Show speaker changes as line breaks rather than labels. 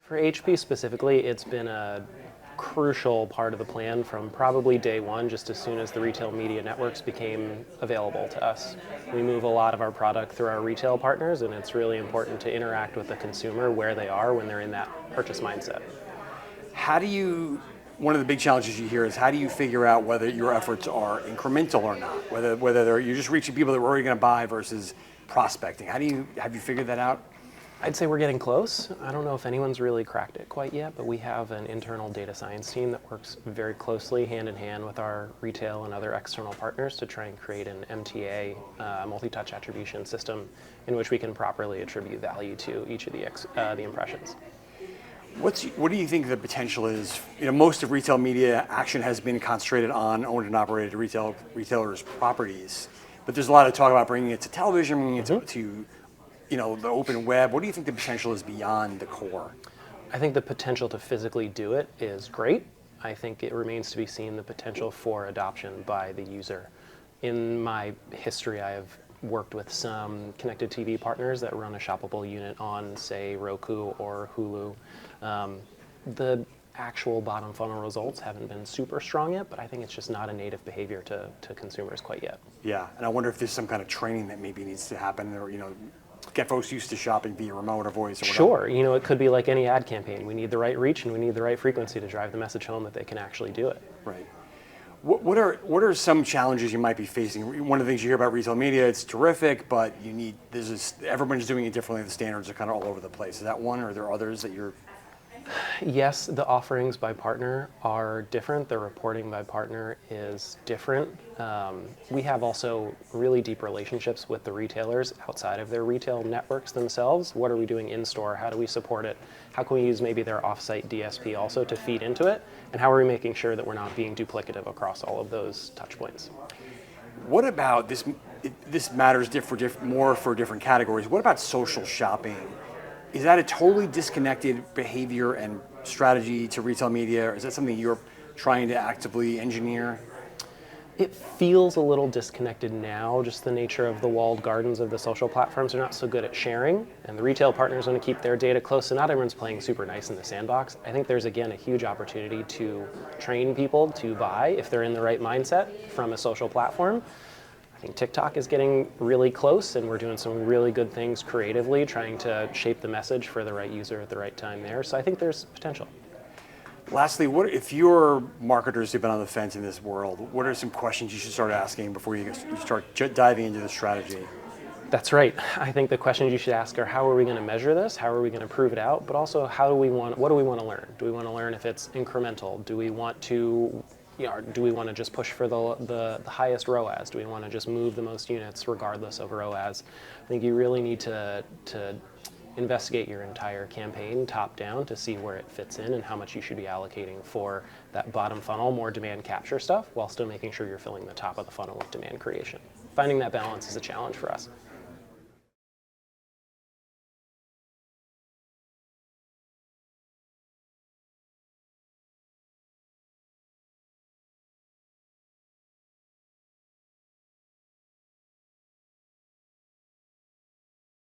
For HP specifically, it's been a crucial part of the plan from probably day one, just as soon as the retail media networks became available to us. We move a lot of our product through our retail partners, and it's really important to interact with the consumer where they are when they're in that purchase mindset.
How do you, one of the big challenges you hear is how do you figure out whether your efforts are incremental or not? Whether you're just reaching people that were already going to buy versus prospecting. Have you figured that out?
I'd say we're getting close. I don't know if anyone's really cracked it quite yet, but we have an internal data science team that works very closely hand in hand with our retail and other external partners to try and create an MTA, multi-touch attribution system in which we can properly attribute value to each of the impressions.
What do you think the potential is? Most of retail media action has been concentrated on owned and operated retailers' properties, but there's a lot of talk about bringing it to television, bringing it to the open web. What do you think the potential is beyond the core?
I think the potential to physically do it is great. I think it remains to be seen the potential for adoption by the user. In my history, I have worked with some connected TV partners that run a shoppable unit on, say, Roku or Hulu. The actual bottom funnel results haven't been super strong yet, but I think it's just not a native behavior to consumers quite yet.
Yeah, and I wonder if there's some kind of training that maybe needs to happen, or get folks used to shopping via remote or voice or whatever.
Sure, it could be like any ad campaign. We need the right reach and we need the right frequency to drive the message home that they can actually do it.
Right. What are some challenges you might be facing? One of the things you hear about retail media, it's terrific, but everyone's doing it differently. The standards are kind of all over the place. Is that one, or are there others that you're?
Yes, the offerings by partner are different. The reporting by partner is different. We have also really deep relationships with the retailers outside of their retail networks themselves. What are we doing in store? How do we support it? How can we use maybe their offsite DSP also to feed into it? And how are we making sure that we're not being duplicative across all of those touch points?
What about this? This matters more for different categories. What about social shopping? Is that a totally disconnected behavior and strategy to retail media, or is that something you're trying to actively engineer?
It feels a little disconnected now, just the nature of the walled gardens of the social platforms are not so good at sharing, and the retail partners want to keep their data close, so not everyone's playing super nice in the sandbox. I think there's, again, a huge opportunity to train people to buy, if they're in the right mindset, from a social platform. I think TikTok is getting really close, and we're doing some really good things creatively, trying to shape the message for the right user at the right time there. So I think there's potential.
Lastly, if your marketers have been on the fence in this world, what are some questions you should start asking before you start diving into the strategy?
That's right. I think the questions you should ask are, how are we going to measure this? How are we going to prove it out? But also, what do we want to learn? Do we want to learn if it's incremental? Do we want to just push for the highest ROAS? Do we want to just move the most units regardless of ROAS? I think you really need to investigate your entire campaign top down to see where it fits in and how much you should be allocating for that bottom funnel, more demand capture stuff, while still making sure you're filling the top of the funnel with demand creation. Finding that balance is a challenge for us.